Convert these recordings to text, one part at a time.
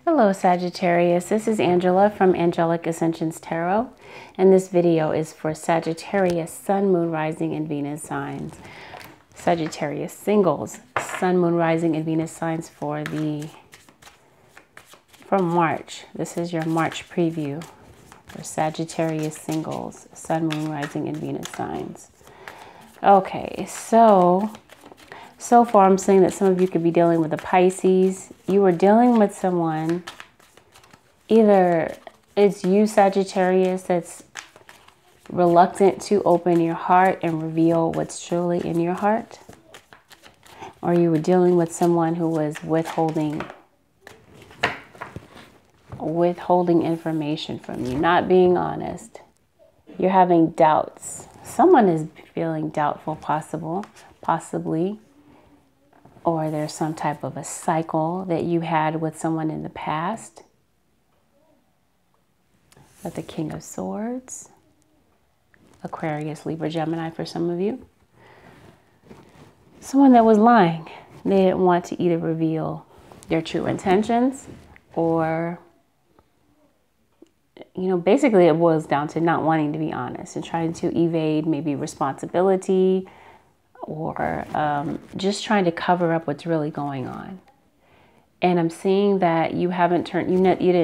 Hello Sagittarius, this is Angela from Angelic Ascensions Tarot, and this video is for Sagittarius, Sun, Moon, Rising, and Venus signs. Sagittarius singles, Sun, Moon, Rising, and Venus signs for March. This is your March preview for Sagittarius singles, Sun, Moon, Rising, and Venus signs. Okay, so far I'm saying that some of you could be dealing with a Pisces. You are dealing with someone, either it's you, Sagittarius, that's reluctant to open your heart and reveal what's truly in your heart. Or you were dealing with someone who was withholding information from you, not being honest. You're having doubts. Someone is feeling doubtful, possibly. Or there's some type of a cycle that you had with someone in the past. But the King of Swords, Aquarius, Libra, Gemini for some of you. Someone that was lying. They didn't want to either reveal their true intentions or, basically it boils down to not wanting to be honest and trying to evade maybe responsibility, or just trying to cover up what's really going on. And I'm seeing that you didn't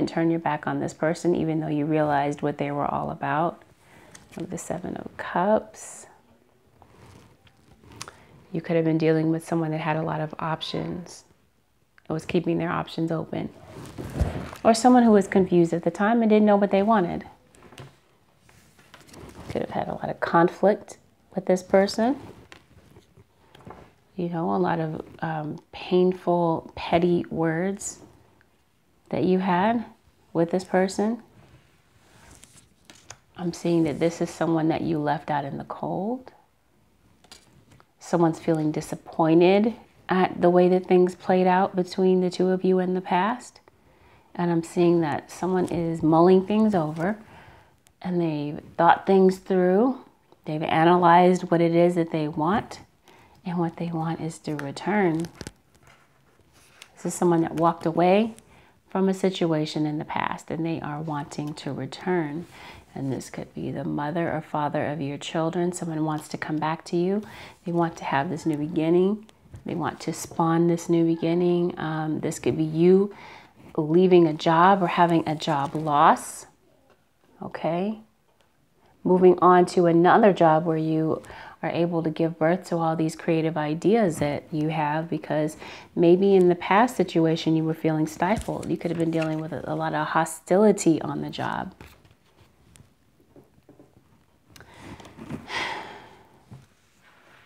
turn your back on this person, even though you realized what they were all about. The Seven of Cups. You could have been dealing with someone that had a lot of options. It was keeping their options open. Or someone who was confused at the time and didn't know what they wanted. Could have had a lot of conflict with this person. A lot of painful, petty words that you had with this person. I'm seeing that this is someone that you left out in the cold. Someone's feeling disappointed at the way that things played out between the two of you in the past. And I'm seeing that someone is mulling things over and they've thought things through. They've analyzed what it is that they want. And what they want is to return. This is someone that walked away from a situation in the past and they are wanting to return. And this could be the mother or father of your children. Someone wants to come back to you. They want to have this new beginning. They want to spawn this new beginning. This could be you leaving a job or having a job loss. Okay. Moving on to another job where you are able to give birth to all these creative ideas that you have, because maybe in the past situation you were feeling stifled. You could have been dealing with a lot of hostility on the job.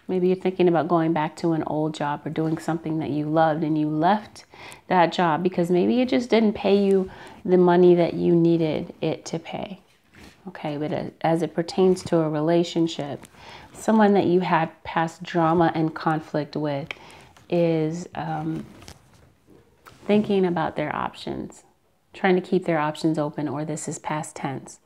Maybe you're thinking about going back to an old job or doing something that you loved and you left that job because maybe it just didn't pay you the money that you needed it to pay. Okay, but as it pertains to a relationship, someone that you had past drama and conflict with is thinking about their options, trying to keep their options open, or this is past tense.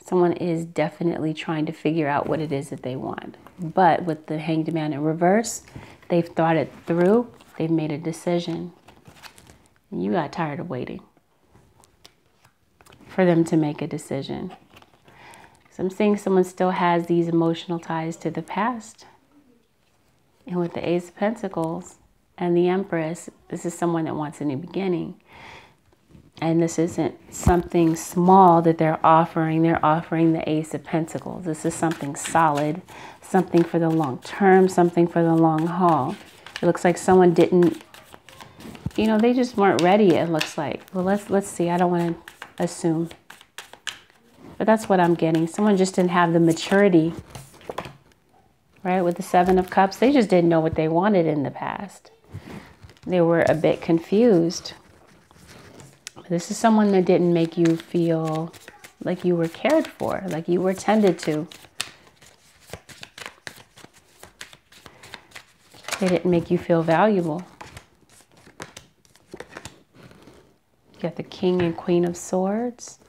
Someone is definitely trying to figure out what it is that they want. But with the Hanged Man in reverse, they've thought it through. They've made a decision. You got tired of waiting for them to make a decision. So I'm seeing someone still has these emotional ties to the past. And with the Ace of Pentacles and the Empress, this is someone that wants a new beginning. And this isn't something small that they're offering. They're offering the Ace of Pentacles. This is something solid, something for the long term, something for the long haul. It looks like someone didn't, they just weren't ready, it looks like. Well, let's see. I don't want to assume. But that's what I'm getting. Someone just didn't have the maturity, right? With the Seven of Cups, they just didn't know what they wanted in the past. They were a bit confused. This is someone that didn't make you feel like you were cared for, like you were tended to. They didn't make you feel valuable. You got the King and Queen of Swords.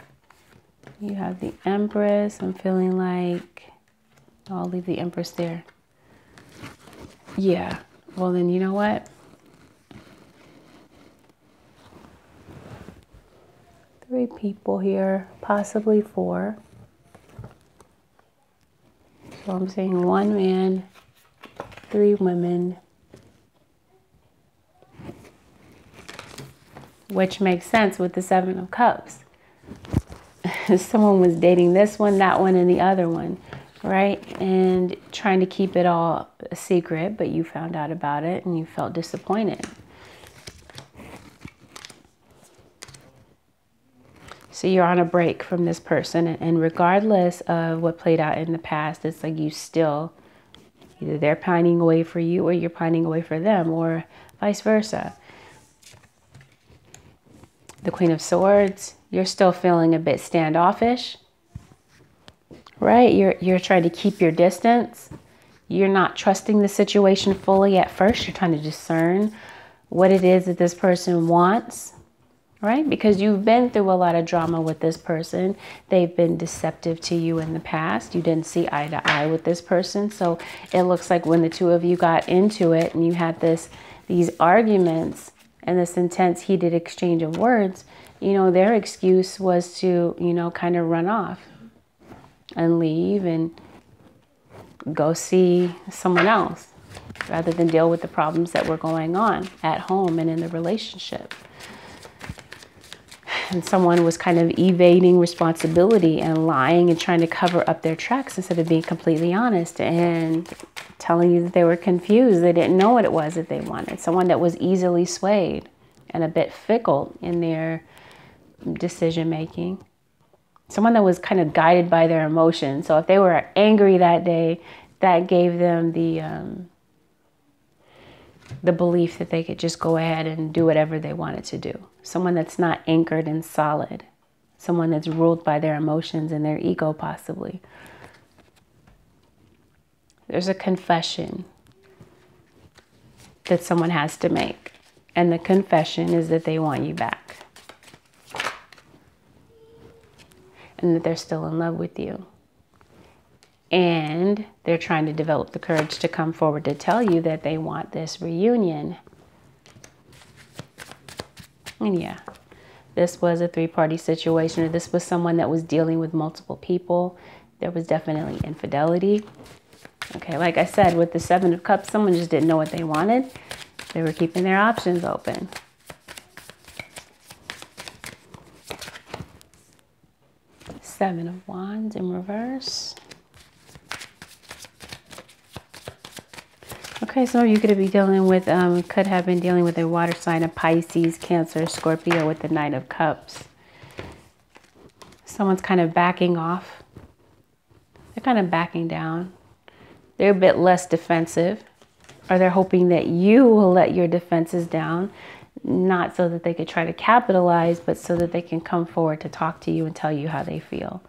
You have the Empress. I'm feeling like I'll leave the Empress there. Yeah. Well, then you know what? 3 people here, possibly 4. So I'm saying 1 man, 3 women. Which makes sense with the 7 of Cups. Someone was dating this one, that one, and the other one, right? And trying to keep it all a secret, but you found out about it and you felt disappointed. So you're on a break from this person, and regardless of what played out in the past, it's like you still, either they're pining away for you or you're pining away for them, or vice versa. The Queen of Swords, you're still feeling a bit standoffish, right? You're trying to keep your distance. You're not trusting the situation fully at first. You're trying to discern what it is that this person wants, right? Because you've been through a lot of drama with this person. They've been deceptive to you in the past. You didn't see eye to eye with this person. So it looks like when the 2 of you got into it and you had these arguments and this intense heated exchange of words, you know, their excuse was to, you know, kind of run off and leave and go see someone else rather than deal with the problems that were going on at home and in the relationship. And someone was kind of evading responsibility and lying and trying to cover up their tracks instead of being completely honest and telling you that they were confused. They didn't know what it was that they wanted. Someone that was easily swayed and a bit fickle in their decision making. Someone that was kind of guided by their emotions. So if they were angry that day, that gave them the belief that they could just go ahead and do whatever they wanted to do. Someone that's not anchored and solid. Someone that's ruled by their emotions and their ego, possibly. There's a confession that someone has to make. And the confession is that they want you back. And that they're still in love with you. And they're trying to develop the courage to come forward to tell you that they want this reunion. And yeah, this was a 3-party situation, or this was someone that was dealing with multiple people. There was definitely infidelity. Okay, like I said, with the 7 of Cups, someone just didn't know what they wanted. They were keeping their options open. Seven of Wands in reverse. Okay, so you could be dealing with, could have been dealing with a water sign of Pisces, Cancer, Scorpio with the Knight of Cups. Someone's kind of backing off. They're kind of backing down. They're a bit less defensive, or they're hoping that you will let your defenses down, not so that they could try to capitalize, but so that they can come forward to talk to you and tell you how they feel.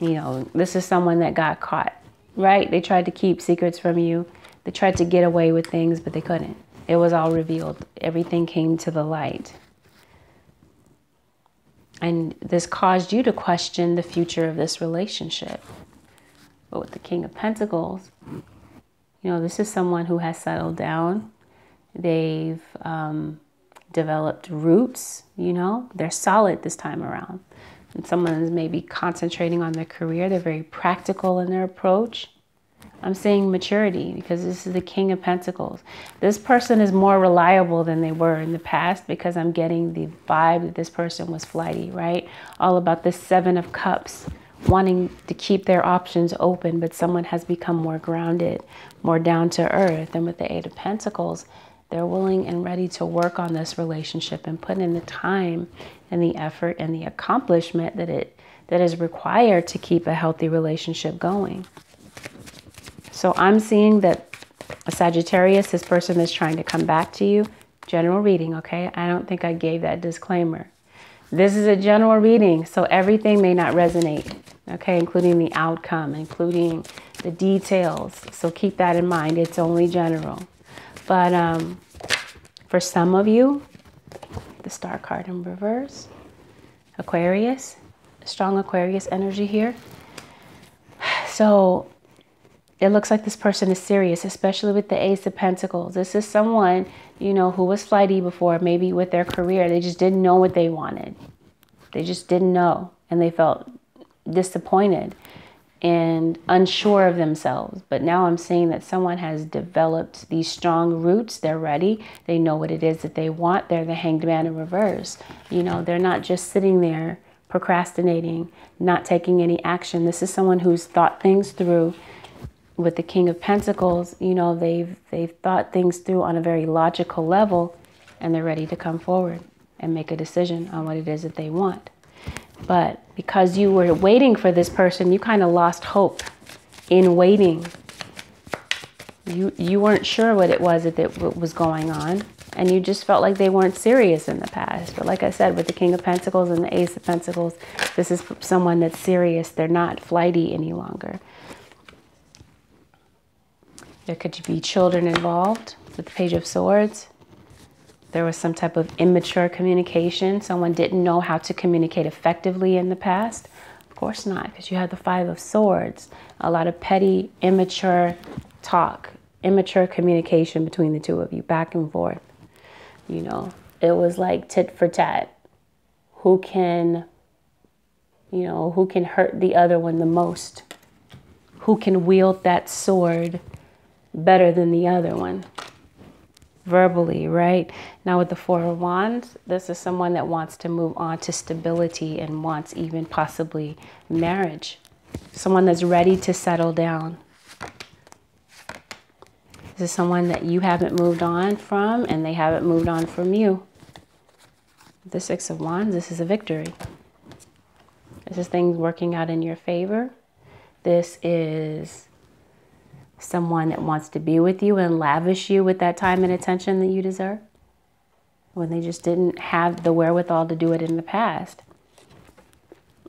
You know, this is someone that got caught, right? They tried to keep secrets from you. They tried to get away with things, but they couldn't. It was all revealed. Everything came to the light. And this caused you to question the future of this relationship. But with the King of Pentacles, you know, this is someone who has settled down. They've developed roots, you know. They're solid this time around. And someone is maybe concentrating on their career. They're very practical in their approach. I'm saying maturity because this is the King of Pentacles. This person is more reliable than they were in the past because I'm getting the vibe that this person was flighty, right? All about this 7 of Cups, wanting to keep their options open, but someone has become more grounded, more down to earth. And with the 8 of Pentacles, they're willing and ready to work on this relationship and put in the time and the effort and the accomplishment that is required to keep a healthy relationship going. So I'm seeing that a Sagittarius, this person is trying to come back to you. General reading, okay? I don't think I gave that disclaimer. This is a general reading, so everything may not resonate, okay? Including the outcome, including the details. So keep that in mind. It's only general. But for some of you, the Star card in reverse, Aquarius, strong Aquarius energy here. So it looks like this person is serious, especially with the Ace of Pentacles. This is someone, you know, who was flighty before, maybe with their career. They just didn't know what they wanted. They just didn't know, and they felt disappointed and unsure of themselves. But now I'm seeing that someone has developed these strong roots. They're ready. They know what it is that they want. They're the Hanged Man in reverse. You know, they're not just sitting there procrastinating, not taking any action. This is someone who's thought things through. With the King of Pentacles, you know, they've thought things through on a very logical level, and they're ready to come forward and make a decision on what it is that they want. But because you were waiting for this person, you kind of lost hope in waiting. You weren't sure what it was that was going on, and you just felt like they weren't serious in the past. But like I said, with the King of Pentacles and the Ace of Pentacles, this is someone that's serious. They're not flighty any longer. There could be children involved with the Page of Swords. There was some type of immature communication. Someone didn't know how to communicate effectively in the past. Of course not, because you have the Five of Swords. A lot of petty, immature talk, immature communication between the two of you, back and forth. You know, it was like tit for tat. Who can hurt the other one the most? Who can wield that sword better than the other one? Verbally, right? Now with the Four of Wands, this is someone that wants to move on to stability and wants even possibly marriage. Someone that's ready to settle down. This is someone that you haven't moved on from, and they haven't moved on from you. The Six of Wands, this is a victory. This is things working out in your favor. This is someone that wants to be with you and lavish you with that time and attention that you deserve, when they just didn't have the wherewithal to do it in the past.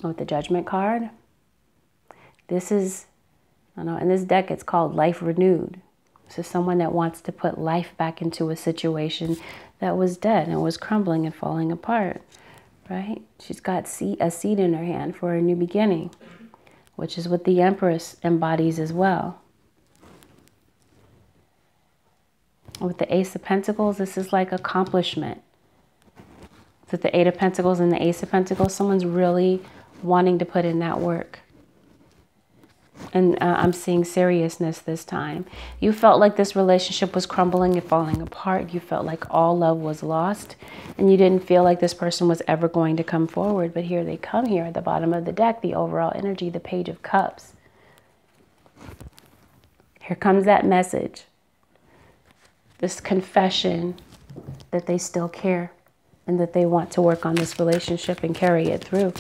With the Judgment card, this is, I know in this deck it's called Life Renewed. This is someone that wants to put life back into a situation that was dead and was crumbling and falling apart, right? She's got a seed in her hand for a new beginning, which is what the Empress embodies as well. With the Ace of Pentacles, this is like accomplishment. With the Eight of Pentacles and the Ace of Pentacles, someone's really wanting to put in that work. And I'm seeing seriousness this time. You felt like this relationship was crumbling and falling apart. You felt like all love was lost. And you didn't feel like this person was ever going to come forward. But here they come here at the bottom of the deck, the overall energy, the Page of Cups. Here comes that message. This confession that they still care and that they want to work on this relationship and carry it through.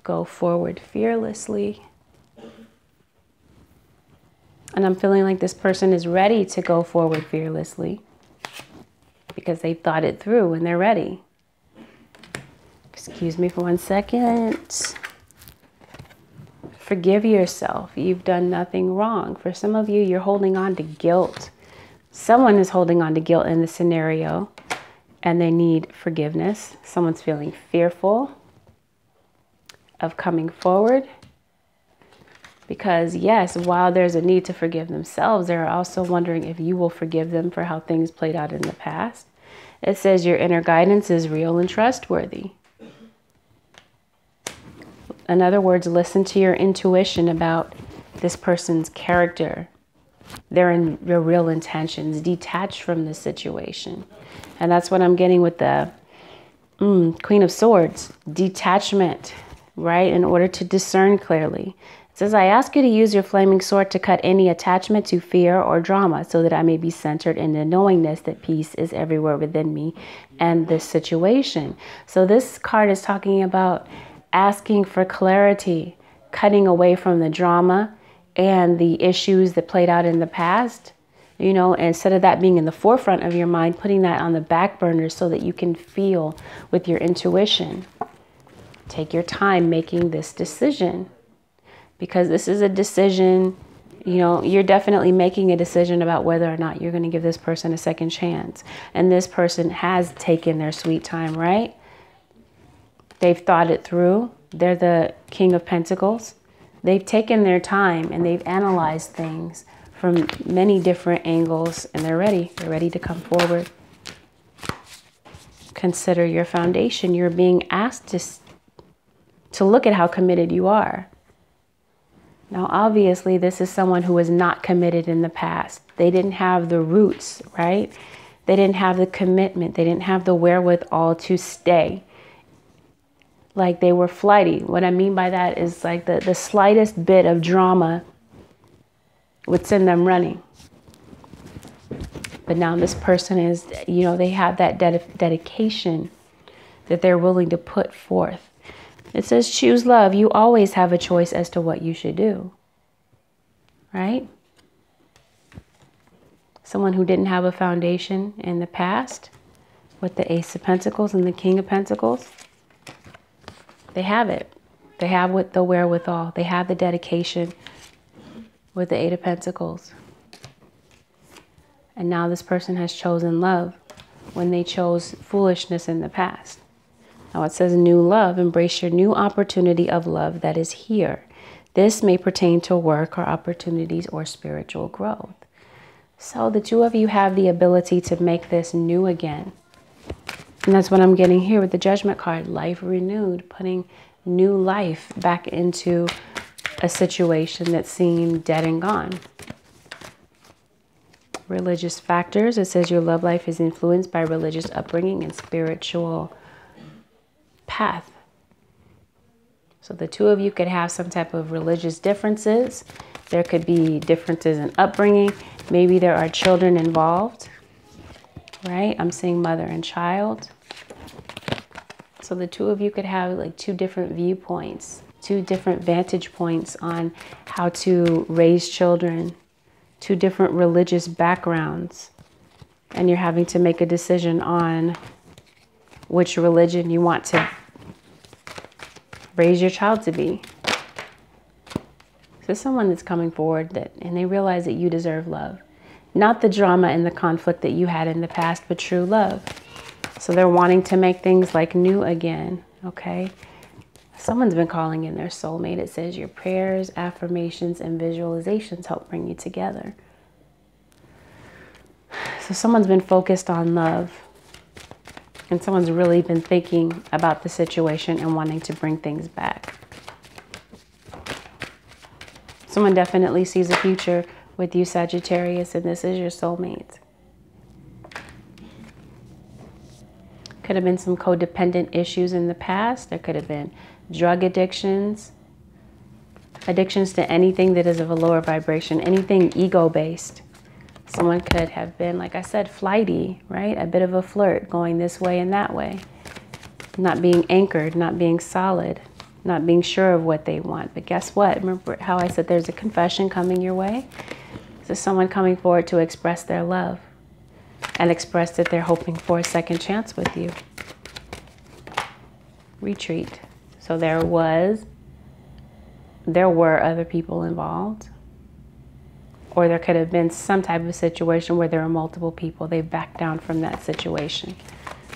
Go forward fearlessly. And I'm feeling like this person is ready to go forward fearlessly because they've thought it through and they're ready. Excuse me for 1 second. Forgive yourself. You've done nothing wrong. For some of you, you're holding on to guilt. Someone is holding on to guilt in this scenario, and they need forgiveness. Someone's feeling fearful of coming forward because, yes, while there's a need to forgive themselves, they're also wondering if you will forgive them for how things played out in the past. It says your inner guidance is real and trustworthy. In other words, listen to your intuition about this person's character, their real intentions, detach from the situation. And that's what I'm getting with the Queen of Swords, detachment, right? In order to discern clearly. It says, I ask you to use your flaming sword to cut any attachment to fear or drama so that I may be centered in the knowingness that peace is everywhere within me and this situation. So this card is talking about asking for clarity, cutting away from the drama and the issues that played out in the past. You know, instead of that being in the forefront of your mind, putting that on the back burner so that you can feel with your intuition. Take your time making this decision, because this is a decision, you know, you're definitely making a decision about whether or not you're going to give this person a second chance. And this person has taken their sweet time, right? They've thought it through. They're the King of Pentacles. They've taken their time and they've analyzed things from many different angles, and they're ready. They're ready to come forward. consider your foundation. You're being asked to look at how committed you are. Now, obviously, this is someone who was not committed in the past. They didn't have the roots, right? They didn't have the commitment. They didn't have the wherewithal to stay. Like, they were flighty. What I mean by that is like the slightest bit of drama would send them running. But now this person is, you know, they have that dedication that they're willing to put forth. It says, choose love. You always have a choice as to what you should do. Right? Someone who didn't have a foundation in the past with the Ace of Pentacles and the King of Pentacles, they have it. They have the wherewithal. They have the dedication with the Eight of Pentacles. And now this person has chosen love when they chose foolishness in the past. Now it says new love. Embrace your new opportunity of love that is here. This may pertain to work or opportunities or spiritual growth. So the two of you have the ability to make this new again. And that's what I'm getting here with the Judgment card. Life renewed, putting new life back into a situation that seemed dead and gone. Religious factors. It says your love life is influenced by religious upbringing and spiritual path. So the two of you could have some type of religious differences. There could be differences in upbringing. Maybe there are children involved, right? I'm seeing mother and child. So the two of you could have like two different viewpoints, two different vantage points on how to raise children, two different religious backgrounds. And you're having to make a decision on which religion you want to raise your child to be. So someone that's coming forward and they realize that you deserve love. Not the drama and the conflict that you had in the past, but true love. So they're wanting to make things like new again, okay? Someone's been calling in their soulmate. It says your prayers, affirmations, and visualizations help bring you together. So someone's been focused on love. And someone's really been thinking about the situation and wanting to bring things back. Someone definitely sees a future with you, Sagittarius, and this is your soulmate. Could have been some codependent issues in the past. There could have been drug addictions, addictions to anything that is of a lower vibration, anything ego-based. Someone could have been, like I said, flighty, right? A bit of a flirt, going this way and that way. Not being anchored, not being solid, not being sure of what they want. But guess what? Remember how I said there's a confession coming your way? So someone coming forward to express their love and express that they're hoping for a second chance with you. Retreat. So there were other people involved. Or there could have been some type of situation where there are multiple people. They backed down from that situation.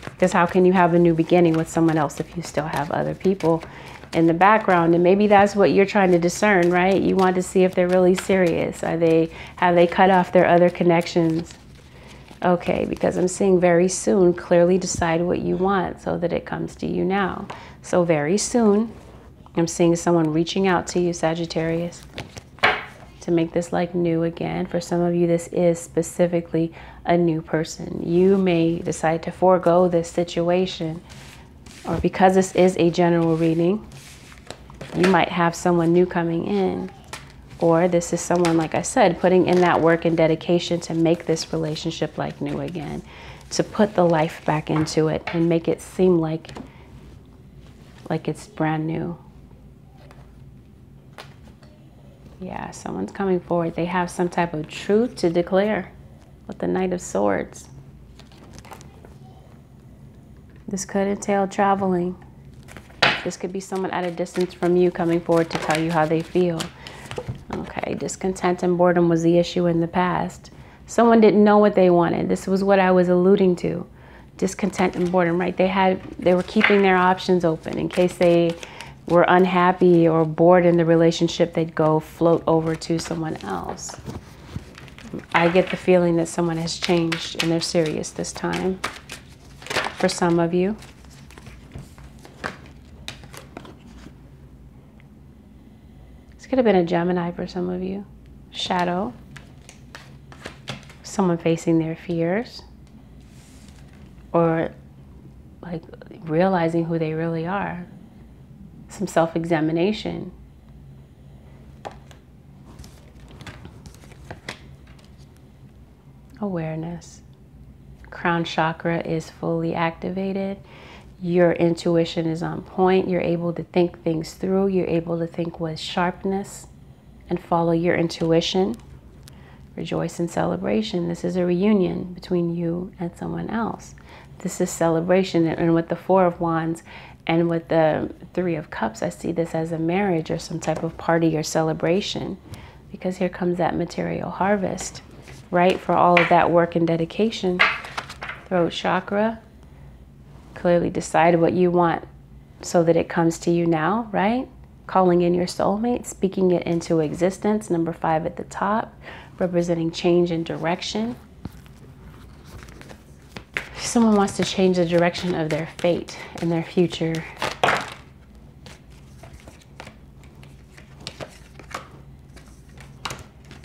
Because how can you have a new beginning with someone else if you still have other people in the background? And maybe that's what you're trying to discern, right? You want to see if they're really serious. Have they cut off their other connections? Okay, because I'm seeing very soon, clearly decide what you want so that it comes to you now. So very soon, I'm seeing someone reaching out to you, Sagittarius, to make this like new again. For some of you, this is specifically a new person. You may decide to forego this situation, or because this is a general reading, you might have someone new coming in, or this is someone, like I said, putting in that work and dedication to make this relationship like new again, to put the life back into it and make it seem like it's brand new. Yeah, someone's coming forward. They have some type of truth to declare with the Knight of Swords. This could entail traveling. This could be someone at a distance from you coming forward to tell you how they feel. Okay, discontent and boredom was the issue in the past. Someone didn't know what they wanted. This was what I was alluding to. Discontent and boredom, right? They were keeping their options open in case they were unhappy or bored in the relationship, they'd go float over to someone else. I get the feeling that someone has changed and they're serious this time. for some of you. This could have been a Gemini for some of you. Shadow. Someone facing their fears. Or like realizing who they really are. Some self-examination. Awareness. Crown chakra is fully activated. Your intuition is on point. You're able to think things through. You're able to think with sharpness and follow your intuition. Rejoice in celebration. This is a reunion between you and someone else. This is celebration. And with the Four of Wands and with the Three of Cups, I see this as a marriage or some type of party or celebration, because here comes that material harvest, right? For all of that work and dedication. Throat chakra. Clearly decide what you want so that it comes to you now, right? Calling in your soulmate, speaking it into existence. Number 5 at the top, representing change and direction. Someone wants to change the direction of their fate and their future.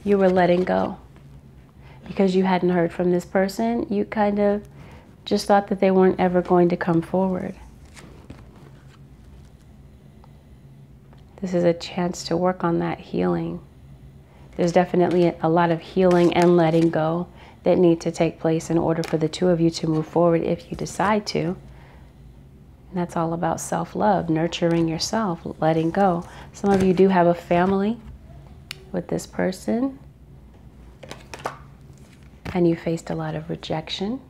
You were letting go. Because you hadn't heard from this person, you kind of just thought that they weren't ever going to come forward. This is a chance to work on that healing. There's definitely a lot of healing and letting go that need to take place in order for the two of you to move forward if you decide to. And that's all about self-love, nurturing yourself, letting go. Some of you do have a family with this person, and you faced a lot of rejection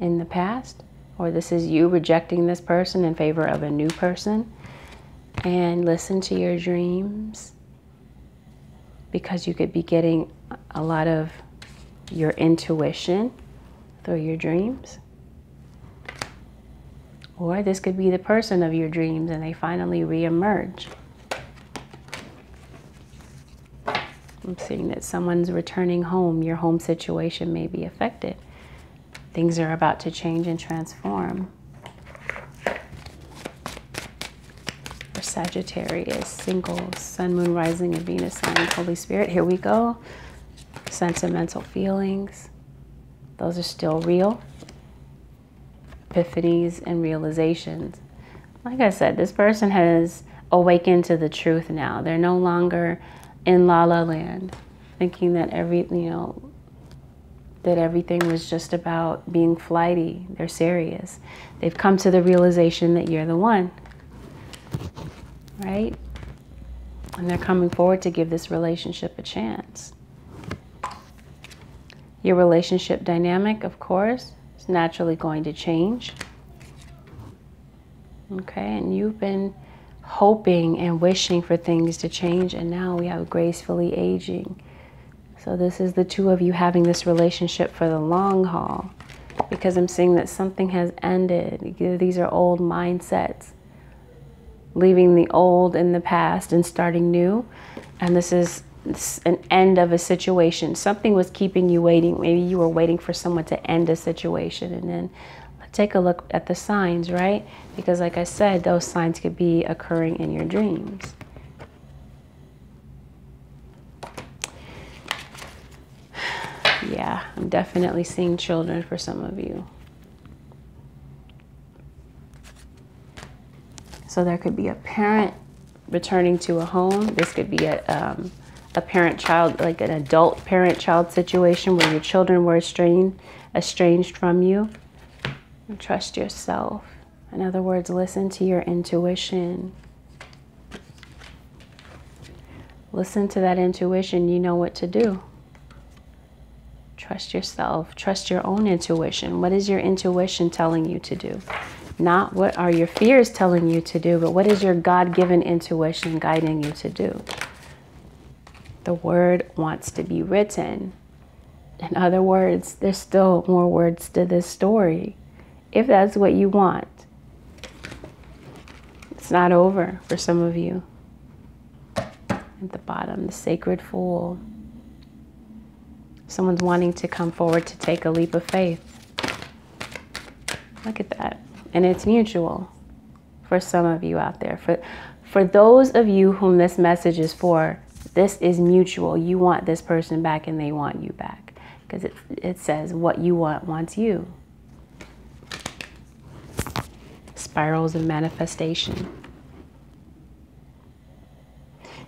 in the past, or this is you rejecting this person in favor of a new person. And listen to your dreams, because you could be getting a lot of your intuition through your dreams. Or this could be the person of your dreams and they finally re-emerge. I'm seeing that someone's returning home. Your home situation may be affected. Things are about to change and transform. For Sagittarius, singles, Sun, Moon, Rising, and Venus signs, Holy Spirit, here we go. Sentimental feelings, those are still real. Epiphanies and realizations. Like I said, this person has awakened to the truth now. They're no longer in la la land, thinking that that everything was just about being flighty. They're serious. They've come to the realization that you're the one, right? And they're coming forward to give this relationship a chance. Your relationship dynamic, of course, is naturally going to change. Okay, and you've been hoping and wishing for things to change, and now we have gracefully aging. So this is the two of you having this relationship for the long haul, because I'm seeing that something has ended. These are old mindsets, leaving the old in the past and starting new. And this is an end of a situation. Something was keeping you waiting. Maybe you were waiting for someone to end a situation. And then take a look at the signs, right? Because like I said, those signs could be occurring in your dreams. Yeah, I'm definitely seeing children for some of you. So there could be a parent returning to a home. This could be a parent-child, like an adult parent-child situation where your children were estranged from you. And trust yourself. In other words, listen to your intuition. Listen to that intuition. You know what to do. Trust yourself. Trust your own intuition. What is your intuition telling you to do? Not what are your fears telling you to do, but what is your God-given intuition guiding you to do? The word wants to be written. In other words, there's still more words to this story, if that's what you want. It's not over for some of you. At the bottom, the sacred fool. Someone's wanting to come forward to take a leap of faith. Look at that. And it's mutual for some of you out there. For those of you whom this message is for, this is mutual. You want this person back and they want you back. Because it says what you want wants you. Spirals of manifestation.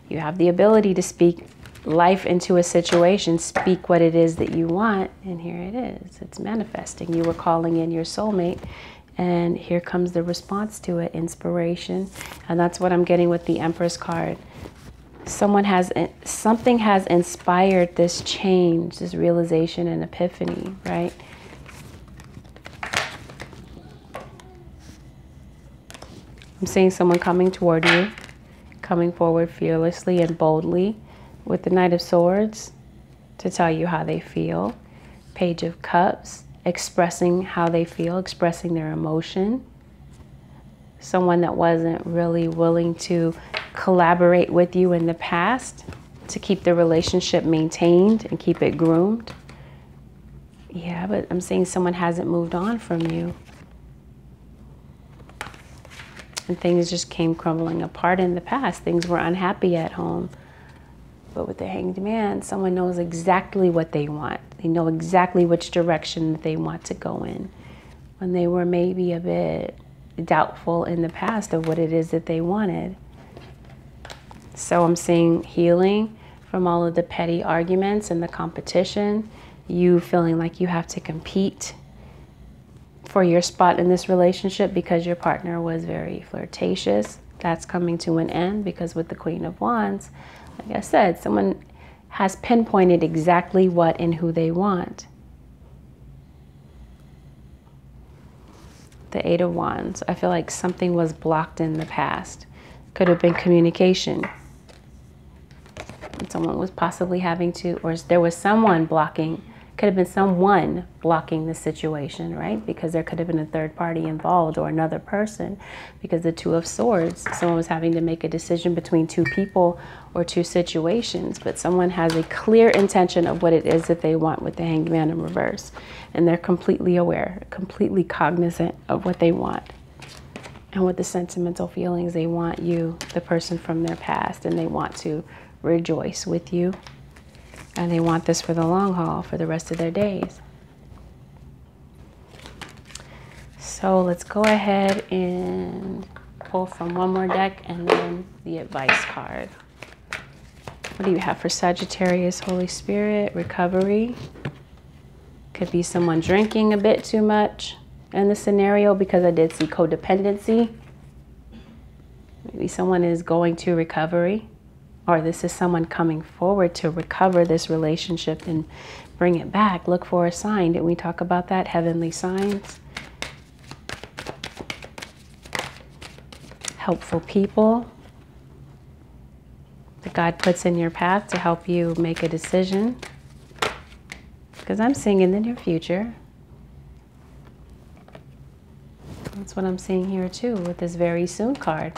You have the ability to speak life into a situation, speak what it is that you want, and here it is. It's manifesting. You were calling in your soulmate, and here comes the response to it, inspiration. And that's what I'm getting with the Empress card. Something has inspired this change, this realization and epiphany, right? I'm seeing someone coming toward you, coming forward fearlessly and boldly with the Knight of Swords to tell you how they feel. Page of Cups, expressing how they feel, expressing their emotion. Someone that wasn't really willing to collaborate with you in the past to keep the relationship maintained and keep it groomed. Yeah, but I'm saying someone hasn't moved on from you. And things just came crumbling apart in the past. Things were unhappy at home. But with the Hanged Man, someone knows exactly what they want. They know exactly which direction that they want to go in. When they were maybe a bit doubtful in the past of what it is that they wanted. So I'm seeing healing from all of the petty arguments and the competition. You feeling like you have to compete for your spot in this relationship because your partner was very flirtatious. That's coming to an end because with the Queen of Wands, like I said, someone has pinpointed exactly what and who they want. The Eight of Wands. I feel like something was blocked in the past. Could have been communication. And someone was possibly having to, or there was someone blocking. Could have been someone blocking the situation, right? Because there could have been a third party involved or another person. Because the Two of Swords, someone was having to make a decision between two people or two situations. But someone has a clear intention of what it is that they want with the Hanged Man in reverse. And they're completely aware, completely cognizant of what they want. And with the sentimental feelings, they want you, the person from their past, and they want to rejoice with you. And they want this for the long haul, for the rest of their days. So let's go ahead and pull from one more deck and then the advice card. What do you have for Sagittarius, Holy Spirit? Recovery. Could be someone drinking a bit too much in the scenario because I did see codependency. Maybe someone is going to recovery. Or this is someone coming forward to recover this relationship and bring it back. Look for a sign. Did we talk about that? Heavenly signs. Helpful people that God puts in your path to help you make a decision. Because I'm seeing in the near future. That's what I'm seeing here too with this very soon card.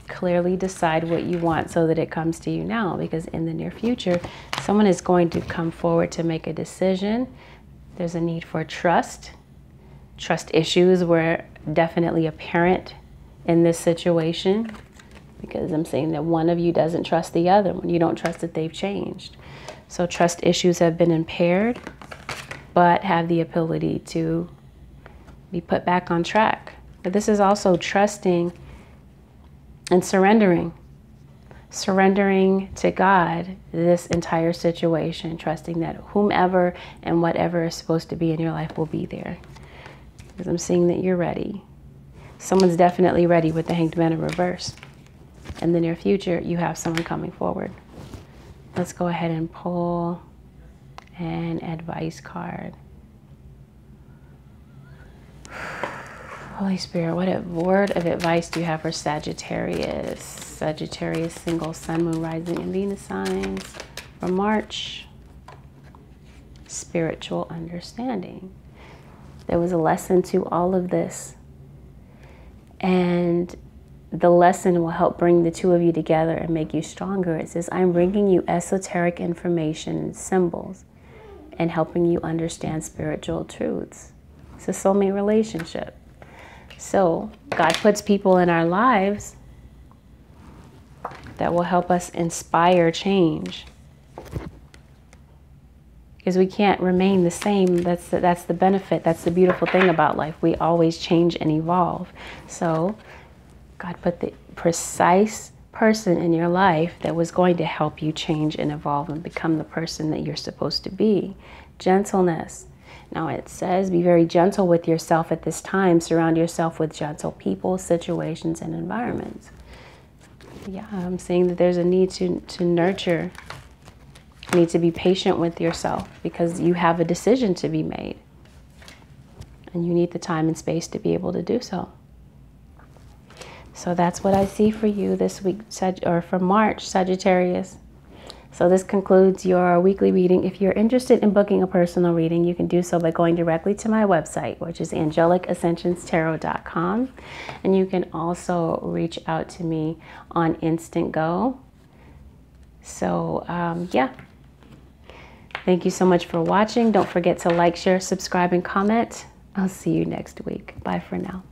Clearly decide what you want so that it comes to you now, because in the near future, someone is going to come forward to make a decision. There's a need for trust. Trust issues were definitely apparent in this situation because I'm saying that one of you doesn't trust the other one. You don't trust that they've changed. So trust issues have been impaired, but have the ability to be put back on track. But this is also trusting and surrendering to God this entire situation, trusting that whomever and whatever is supposed to be in your life will be there. Because I'm seeing that you're ready. Someone's definitely ready with the Hanged Man in reverse. In the near future, you have someone coming forward. Let's go ahead and pull an advice card. Holy Spirit, what word of advice do you have for Sagittarius? Sagittarius, single sun, moon, rising, and Venus signs for March. Spiritual understanding. There was a lesson to all of this. And the lesson will help bring the two of you together and make you stronger. It says, I'm bringing you esoteric information and symbols and helping you understand spiritual truths. It's a soulmate relationship. So God puts people in our lives that will help us inspire change. Because we can't remain the same. That's the benefit. That's the beautiful thing about life. We always change and evolve. So God put the precise person in your life that was going to help you change and evolve and become the person that you're supposed to be. Gentleness. Now it says be very gentle with yourself at this time. Surround yourself with gentle people, situations, and environments. Yeah, I'm saying that there's a need to nurture. You need to be patient with yourself because you have a decision to be made. And you need the time and space to be able to do so. So that's what I see for you this week, or for March, Sagittarius. So this concludes your weekly reading. If you're interested in booking a personal reading, you can do so by going directly to my website, which is AngelicAscensionsTarot.com. And you can also reach out to me on Instant Go. So yeah. Thank you so much for watching. Don't forget to like, share, subscribe, and comment. I'll see you next week. Bye for now.